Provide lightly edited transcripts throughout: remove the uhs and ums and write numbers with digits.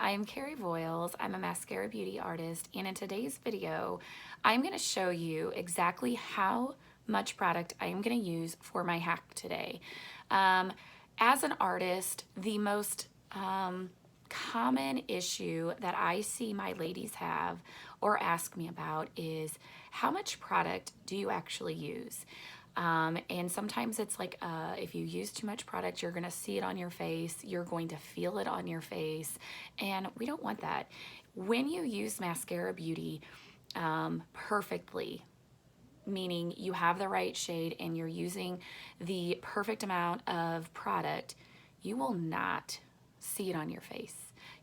I am Carrie Voiles. I'm a Maskcara Beauty artist, and in today's video, I'm going to show you exactly how much product I am going to use for my hack today. As an artist, the most common issue that I see my ladies have or ask me about is how much product do you actually use? And sometimes it's like if you use too much product, you're going to see it on your face, you're going to feel it on your face, and we don't want that. When you use Maskcara Beauty perfectly, meaning you have the right shade and you're using the perfect amount of product, you will not see it on your face.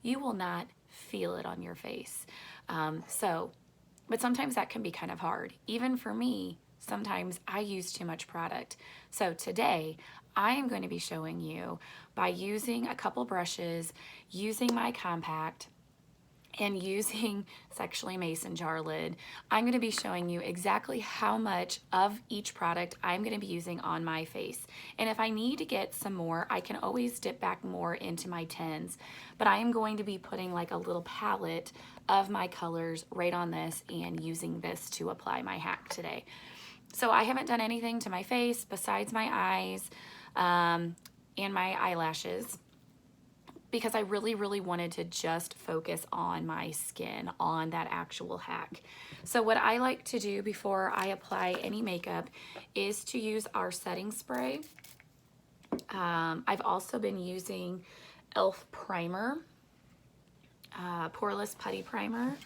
You will not feel it on your face. But sometimes that can be kind of hard. Even for me, sometimes I use too much product. So today, I am going to be showing you by using a couple brushes, using my compact, and using Sexually Mason jar lid, I'm going to be showing you exactly how much of each product I'm going to be using on my face. And if I need to get some more, I can always dip back more into my 10s. But I am going to be putting like a little palette of my colors right on this and using this to apply my hack today. So I haven't done anything to my face besides my eyes and my eyelashes, because I really wanted to just focus on my skin, on that actual hack. So what I like to do before I apply any makeup is to use our setting spray. I've also been using e.l.f. primer, poreless putty primer,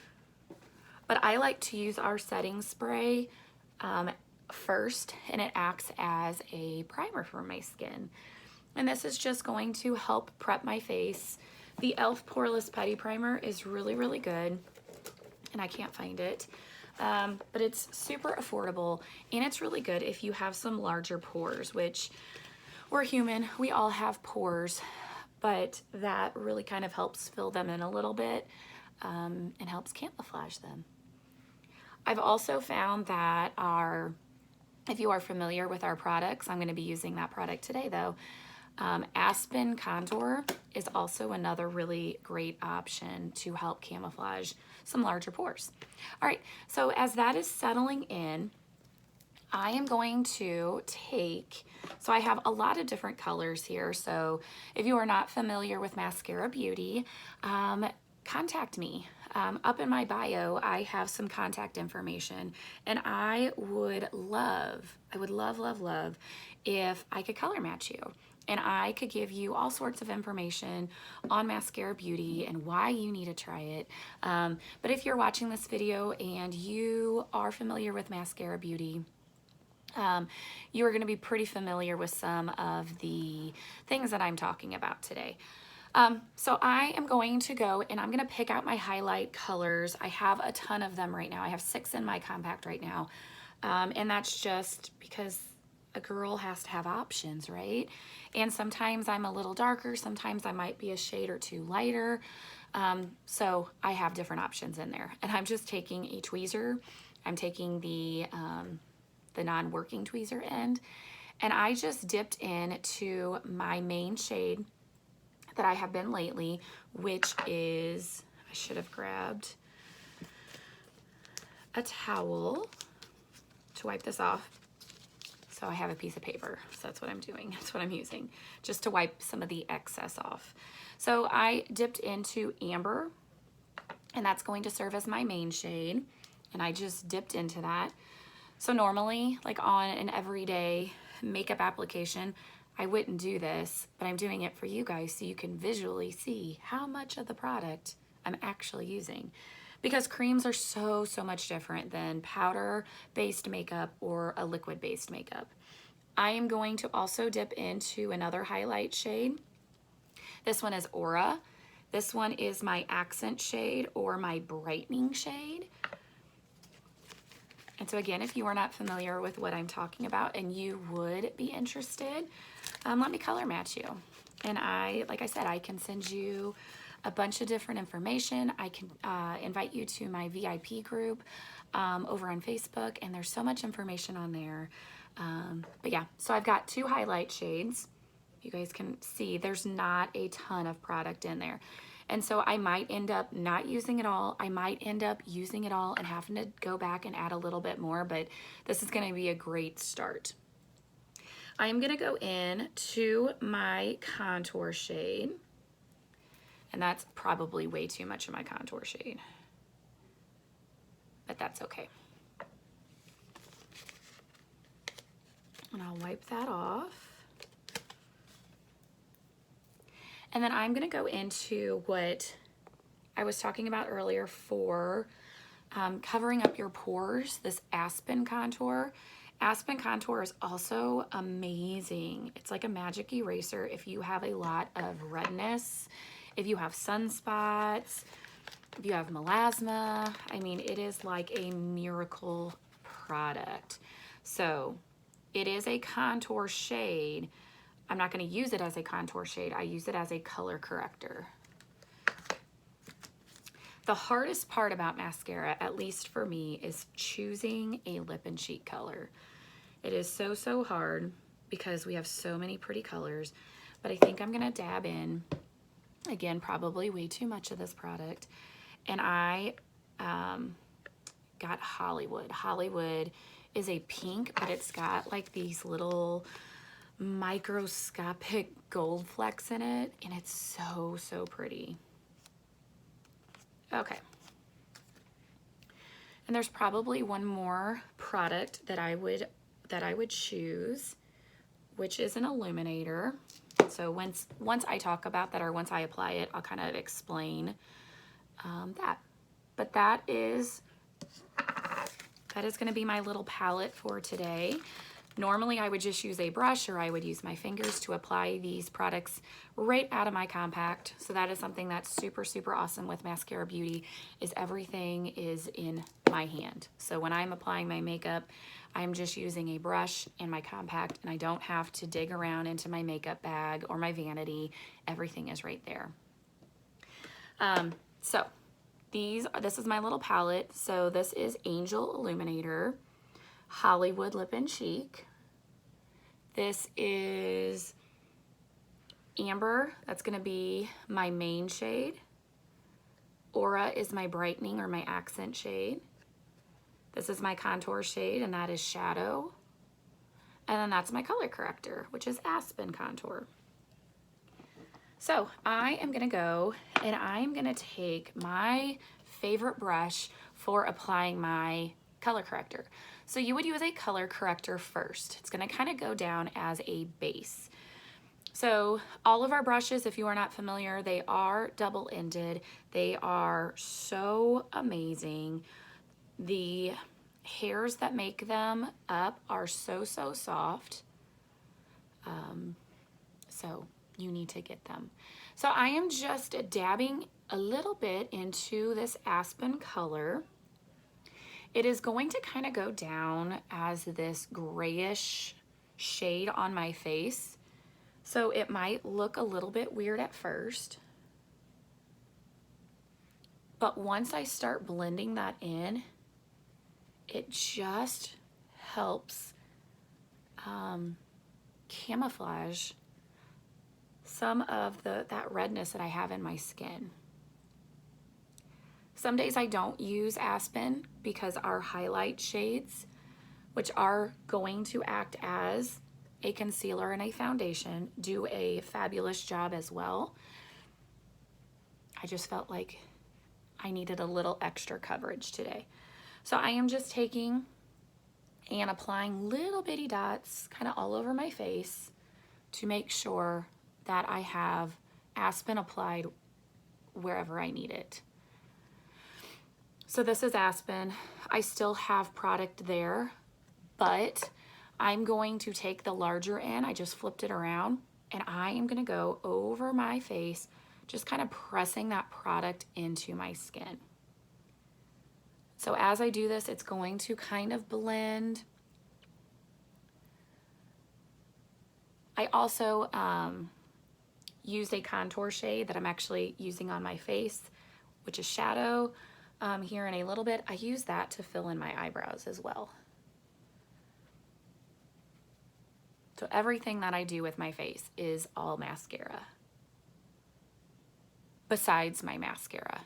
but I like to use our setting spray first, and it acts as a primer for my skin. And this is just going to help prep my face. The e.l.f. Poreless Putty Primer is really good, and I can't find it. But it's super affordable, and it's really good if you have some larger pores, which we're human, we all have pores, but that really kind of helps fill them in a little bit and helps camouflage them. I've also found that if you are familiar with our products, I'm going to be using that product today though, Aspen Contour is also another really great option to help camouflage some larger pores. All right, so as that is settling in, I am going to so I have a lot of different colors here. So if you are not familiar with Maskcara Beauty, contact me. Up in my bio, I have some contact information, and I would love if I could color match you. And I could give you all sorts of information on Maskcara Beauty and why you need to try it. But if you're watching this video and you are familiar with Maskcara Beauty, you are going to be pretty familiar with some of the things that I'm talking about today. So I am going to go and I'm going to pick out my highlight colors. I have a ton of them right now. I have 6 in my compact right now. And that's just because a girl has to have options, right? And sometimes I'm a little darker, sometimes I might be a shade or two lighter. So I have different options in there. And I'm just taking a tweezer. I'm taking the non-working tweezer end, and I just dipped into my main shade that I have been lately, which is, I should have grabbed a towel to wipe this off. So I have a piece of paper, so that's what I'm doing. That's what I'm using, just to wipe some of the excess off. So I dipped into Amber, and that's going to serve as my main shade, and I just dipped into that. So normally, like on an everyday makeup application, I wouldn't do this, but I'm doing it for you guys so you can visually see how much of the product I'm actually using. Because creams are so much different than powder-based makeup or a liquid-based makeup. I am going to also dip into another highlight shade. This one is Aura. This one is my accent shade or my brightening shade. And so again, if you are not familiar with what I'm talking about and you would be interested, let me color match you. And like I said, I can send you a bunch of different information. I can invite you to my VIP group over on Facebook, and there's so much information on there. But yeah, so I've got 2 highlight shades. You guys can see there's not a ton of product in there. And so I might end up not using it all. I might end up using it all and having to go back and add a little bit more, but this is gonna be a great start. I'm gonna go in to my contour shade, and that's probably way too much of my contour shade, but that's okay. And I'll wipe that off. And then I'm gonna go into what I was talking about earlier for covering up your pores, this Aspen contour. Aspen contour is also amazing. It's like a magic eraser if you have a lot of redness, if you have sunspots, if you have melasma. I mean, it is like a miracle product. So it is a contour shade. I'm not going to use it as a contour shade. I use it as a color corrector. The hardest part about mascara, at least for me, is choosing a lip and cheek color. It is so, so hard because we have so many pretty colors, but I think I'm going to dab in, again, probably way too much of this product. And I got Hollywood. Hollywood is a pink, but it's got like these little microscopic gold flecks in it, and it's so, so pretty. Okay. And there's probably one more product that I would choose, which is an illuminator. So once I talk about that, or once I apply it, I'll kind of explain that. But that is going to be my little palette for today. Normally I would just use a brush, or I would use my fingers to apply these products right out of my compact. So that is something that's super, super awesome with Maskcara Beauty, is everything is in my hand. So when I'm applying my makeup, I'm just using a brush and my compact, and I don't have to dig around into my makeup bag or my vanity. Everything is right there. So this is my little palette. So this is Angel Illuminator, Hollywood Lip and Cheek. This is Amber. That's going to be my main shade. Aura is my brightening or my accent shade. This is my contour shade, and that is Shadow. And then that's my color corrector, which is Aspen Contour. So I am going to go and I'm going to take my favorite brush for applying my color corrector. So you would use a color corrector first. It's going to kind of go down as a base. So all of our brushes, if you are not familiar, they are double-ended. They are so amazing. The hairs that make them up are so, so soft. So you need to get them. So I am just dabbing a little bit into this Aspen color. It is going to kind of go down as this grayish shade on my face. So it might look a little bit weird at first. But once I start blending that in, it just helps camouflage some of that redness that I have in my skin. Some days I don't use Aspen because our highlight shades, which are going to act as a concealer and a foundation, do a fabulous job as well. I just felt like I needed a little extra coverage today. So I am just taking and applying little bitty dots kind of all over my face to make sure that I have Aspen applied wherever I need it. So this is Aspen. I still have product there, but I'm going to take the larger end. I just flipped it around, and I am gonna go over my face, just kind of pressing that product into my skin. So as I do this, it's going to kind of blend. I also used a contour shade that I'm actually using on my face, which is Shadow. Here in a little bit, I use that to fill in my eyebrows as well. So everything that I do with my face is all mascara. besides my mascara.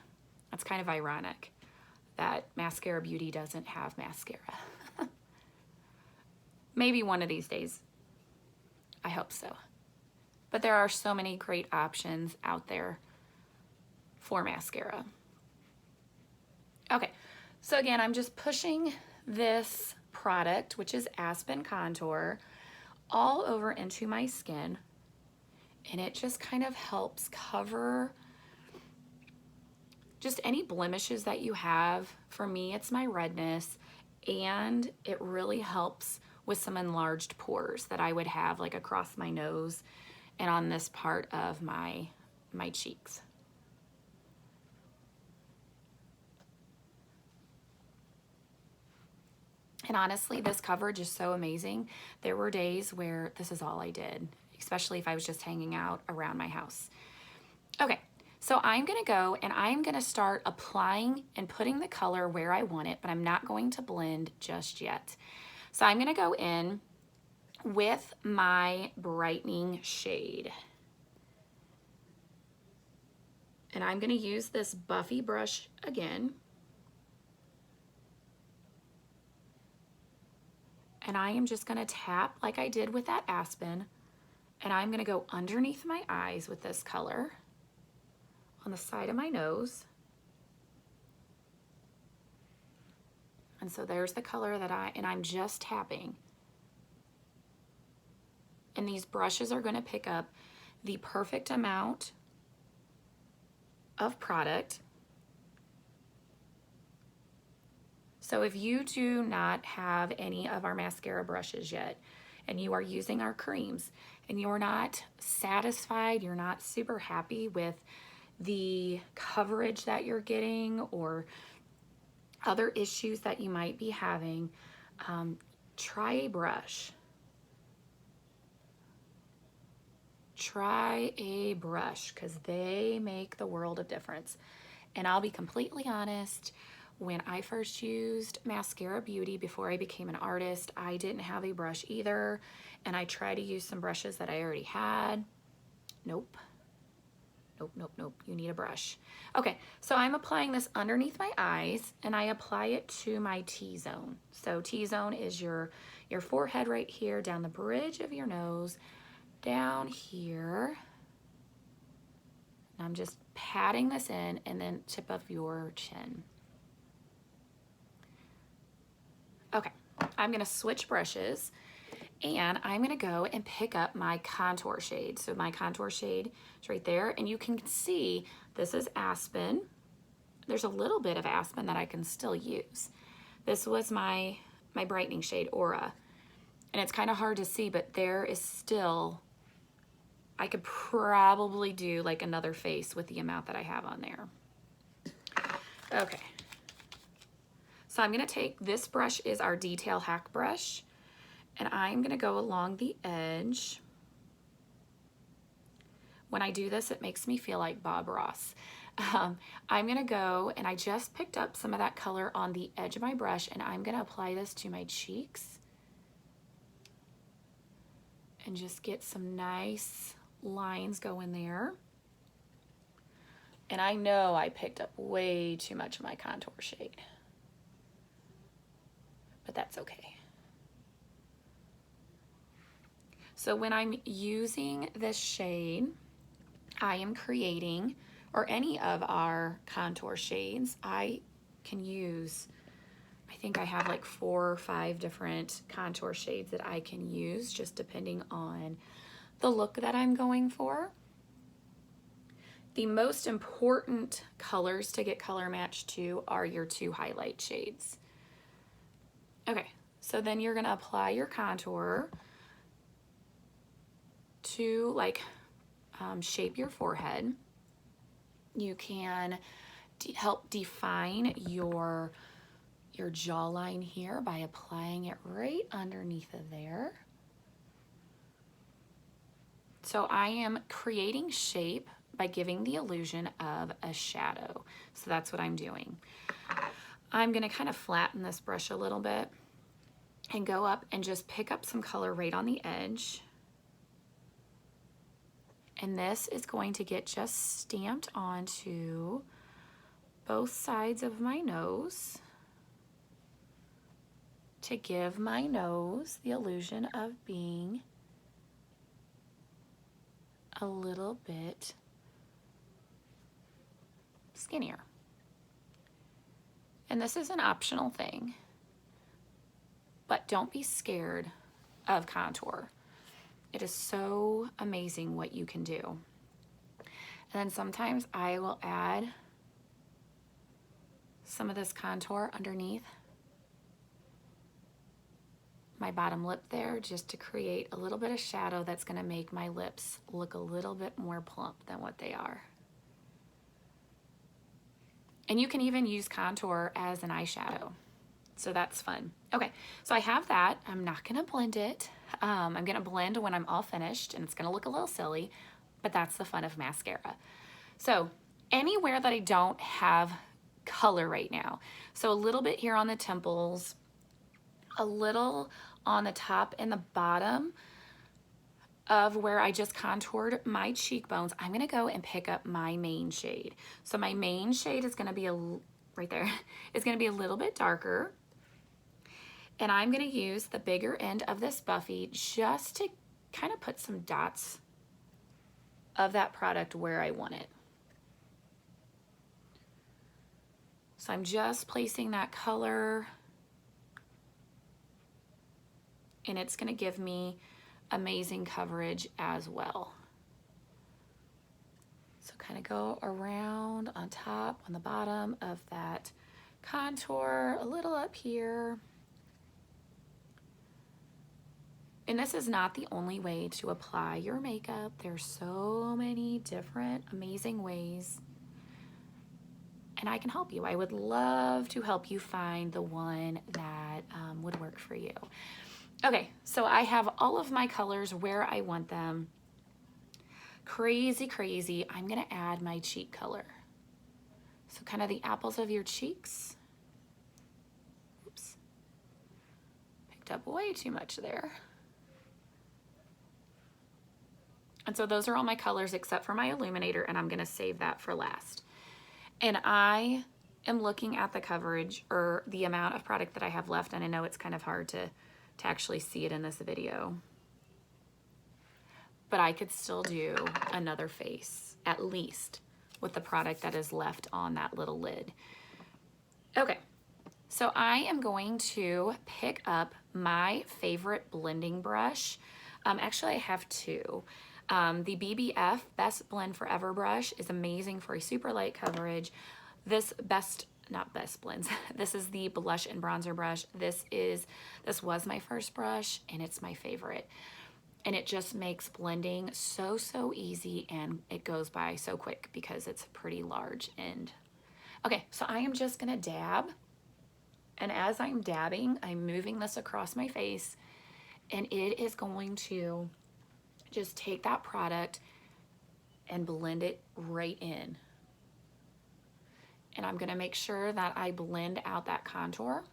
That's kind of ironic that Maskcara Beauty doesn't have mascara. Maybe one of these days. I hope so. But there are so many great options out there for mascara. Okay, so again, I'm just pushing this product, which is Aspen Contour, all over into my skin, and it just kind of helps cover just any blemishes that you have. For me, it's my redness, and it really helps with some enlarged pores that I would have like across my nose and on this part of my cheeks. And honestly, this coverage is so amazing. There were days where this is all I did, especially if I was just hanging out around my house. Okay, so I'm gonna go and I'm gonna start applying and putting the color where I want it, but I'm not going to blend just yet. So I'm gonna go in with my brightening shade. And I'm gonna use this Buffy brush again. And I am just gonna tap like I did with that Aspen, and I'm gonna go underneath my eyes with this color on the side of my nose. And so there's the color that I'm just tapping. And these brushes are gonna pick up the perfect amount of product. So if you do not have any of our mascara brushes yet, and you are using our creams, and you're not satisfied, you're not super happy with the coverage that you're getting or other issues that you might be having, try a brush. Try a brush, because they make the world of difference. And I'll be completely honest, when I first used Maskcara Beauty before I became an artist, I didn't have a brush either, and I tried to use some brushes that I already had. Nope. Nope, nope, nope. You need a brush. Okay, so I'm applying this underneath my eyes, and I apply it to my T-zone. So T-zone is your forehead right here, down the bridge of your nose, down here. And I'm just patting this in, and then tip of your chin. Okay, I'm gonna switch brushes, and I'm gonna go and pick up my contour shade. So my contour shade is right there, and you can see this is Aspen. There's a little bit of Aspen that I can still use. This was my brightening shade, Aura. And it's kind of hard to see, but there is still, I could probably do like another face with the amount that I have on there. Okay. So I'm gonna take, this brush is our Detail Hack brush, and I'm gonna go along the edge. When I do this, it makes me feel like Bob Ross. I'm gonna go, and I just picked up some of that color on the edge of my brush, and I'm gonna apply this to my cheeks and just get some nice lines going there. And I know I picked up way too much of my contour shade, but that's okay. So when I'm using this shade, I am creating, or any of our contour shades, I can use, I think I have like 4 or 5 different contour shades that I can use, just depending on the look that I'm going for. The most important colors to get color matched to are your 2 highlight shades. Okay, so then you're gonna apply your contour to like shape your forehead. You can help define your jawline here by applying it right underneath of there. So I am creating shape by giving the illusion of a shadow. So that's what I'm doing. I'm gonna kind of flatten this brush a little bit and go up and just pick up some color right on the edge And this is going to get just stamped onto both sides of my nose to give my nose the illusion of being a little bit skinnier. And this is an optional thing, but don't be scared of contour. It is so amazing what you can do. And then sometimes I will add some of this contour underneath my bottom lip there, just to create a little bit of shadow that's going to make my lips look a little bit more plump than what they are. And you can even use contour as an eyeshadow, so that's fun. Okay, so I have that. I'm not going to blend it. I'm going to blend when I'm all finished, and it's going to look a little silly, but that's the fun of mascara. So anywhere that I don't have color right now, so a little bit here on the temples, a little on the top and the bottom of where I just contoured my cheekbones, I'm gonna go and pick up my main shade. So my main shade is gonna be right there, is gonna be a little bit darker. And I'm gonna use the bigger end of this Buffy just to kind of put some dots of that product where I want it. So I'm just placing that color, and it's gonna give me amazing coverage as well. So kind of go around on top, on the bottom of that contour, a little up here. And this is not the only way to apply your makeup. There's so many different amazing ways, and I can help you. I would love to help you find the one that would work for you. Okay, so I have all of my colors where I want them. Crazy, crazy. I'm gonna add my cheek color. So kind of the apples of your cheeks. Oops, picked up way too much there. And so those are all my colors except for my illuminator, and I'm gonna save that for last. And I am looking at the coverage, or the amount of product that I have left, and I know it's kind of hard to actually see it in this video, but I could still do another face, at least, with the product that is left on that little lid. Okay, so I am going to pick up my favorite blending brush. Actually, I have two. The BBF Best Blend Forever brush is amazing for a super light coverage. This not best blends. This is the blush and bronzer brush. This was my first brush, and it's my favorite. And it just makes blending so easy, and it goes by so quick because it's a pretty large end. Okay, so I am just gonna dab. And as I'm dabbing, I'm moving this across my face, and it is going to just take that product and blend it right in. And I'm gonna make sure that I blend out that contour.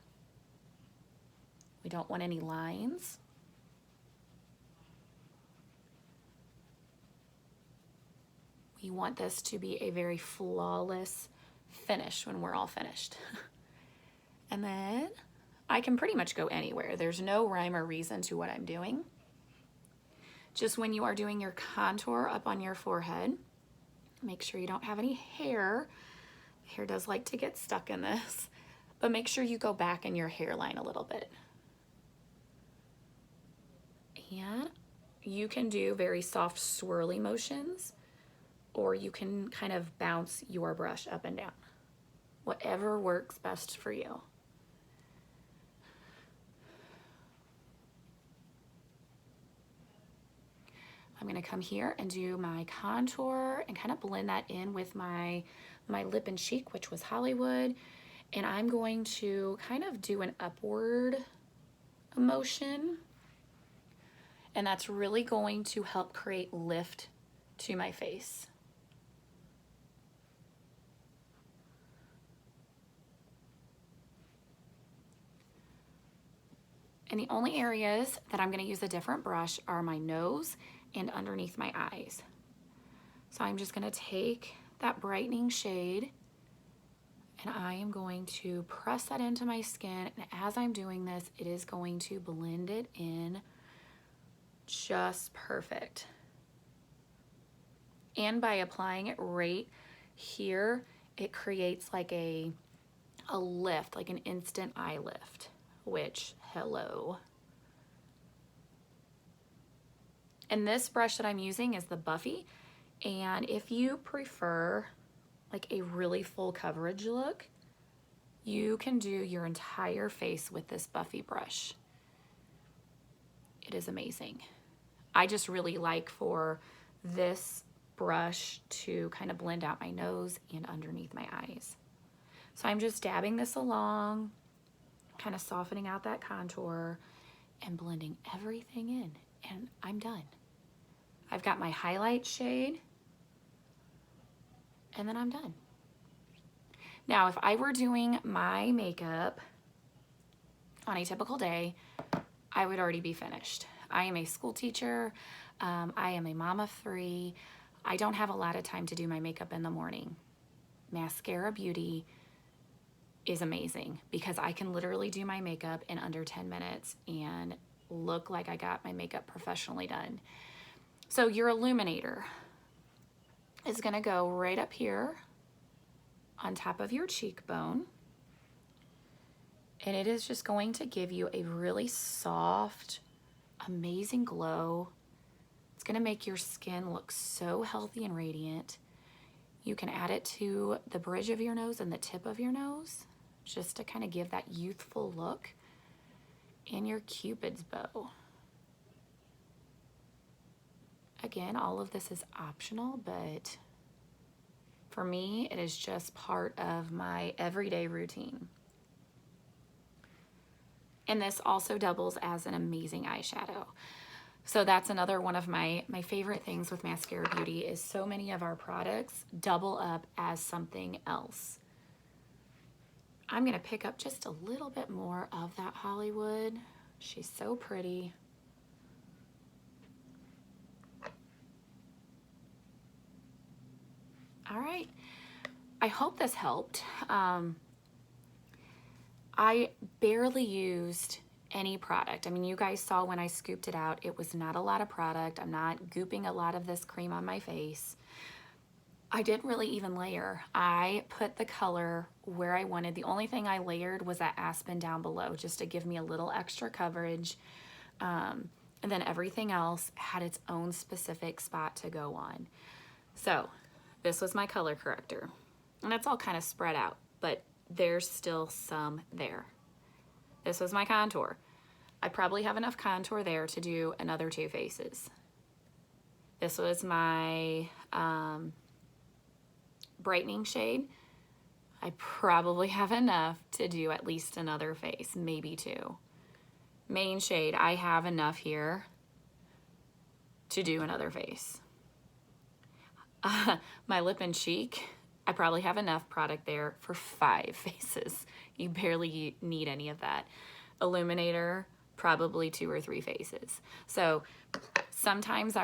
We don't want any lines. We want this to be a very flawless finish when we're all finished. And then I can pretty much go anywhere. There's no rhyme or reason to what I'm doing. Just when you are doing your contour up on your forehead, make sure you don't have any hair. Hair does like to get stuck in this, but make sure you go back in your hairline a little bit. And you can do very soft swirly motions, or you can kind of bounce your brush up and down. Whatever works best for you. I'm gonna come here and do my contour and kind of blend that in with my lip and cheek, which was Hollywood. And I'm going to kind of do an upward motion. And that's really going to help create lift to my face. And the only areas that I'm gonna use a different brush are my nose and underneath my eyes. So I'm just gonna take that brightening shade and I am going to press that into my skin. And as I'm doing this, it is going to blend it in just perfect. And by applying it right here, it creates like a lift, like an instant eye lift, which, hello. And this brush that I'm using is the Buffy. And if you prefer like a really full coverage look, you can do your entire face with this Buffy brush. It is amazing. I just really like for this brush to kind of blend out my nose and underneath my eyes. So I'm just dabbing this along, kind of softening out that contour and blending everything in, and I'm done. I've got my highlight shade, and then I'm done. Now, if I were doing my makeup on a typical day, I would already be finished. I am a school teacher. I am a mom of 3. I don't have a lot of time to do my makeup in the morning. Maskcara Beauty is amazing because I can literally do my makeup in under 10 minutes and look like I got my makeup professionally done. So your illuminator is gonna go right up here on top of your cheekbone. And it is just going to give you a really soft, amazing glow. It's gonna make your skin look so healthy and radiant. You can add it to the bridge of your nose and the tip of your nose, just to kind of give that youthful look, and your Cupid's bow. Again, all of this is optional, but for me, it is just part of my everyday routine. And this also doubles as an amazing eyeshadow. So that's another one of my favorite things with Maskcara Beauty is so many of our products double up as something else. I'm gonna pick up just a little bit more of that Hollywood. She's so pretty. All right, I hope this helped. I barely used any product. I mean, you guys saw when I scooped it out, it was not a lot of product. I'm not gooping a lot of this cream on my face. I didn't really even layer. I put the color where I wanted. The only thing I layered was that aspen down below just to give me a little extra coverage. And then everything else had its own specific spot to go on. So this was my color corrector. And it's all kind of spread out, but there's still some there. This was my contour. I probably have enough contour there to do another 2 faces. This was my brightening shade. I probably have enough to do at least another face, maybe 2. Main shade, I have enough here to do another face. My lip and cheek, I probably have enough product there for 5 faces. You barely need any of that. Illuminator, probably 2 or 3 faces. So sometimes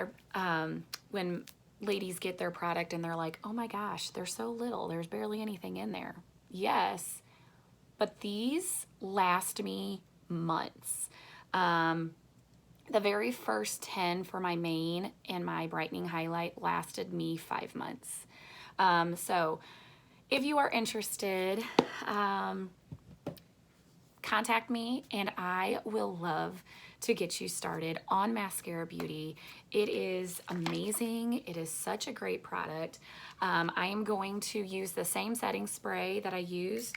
when ladies get their product and they're like, oh my gosh, there's so little, there's barely anything in there. Yes, but these last me months. The very first 10 for my main and my brightening highlight lasted me 5 months. So if you are interested, contact me and I will love to get you started on Maskcara Beauty. It is amazing. It is such a great product. I am going to use the same setting spray that I used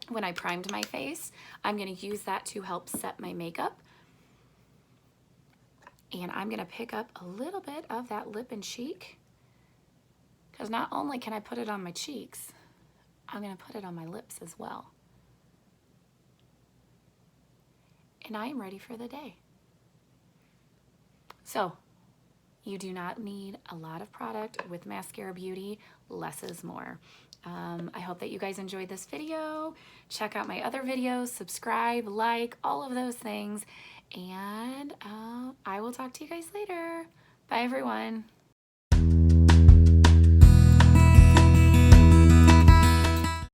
when I primed my face. I'm going to use that to help set my makeup. And I'm going to pick up a little bit of that lip and cheek, because not only can I put it on my cheeks, I'm going to put it on my lips as well. And I am ready for the day. So, you do not need a lot of product with Maskcara Beauty. Less is more. I hope that you guys enjoyed this video. Check out my other videos, subscribe, like, all of those things. And I will talk to you guys later. Bye everyone.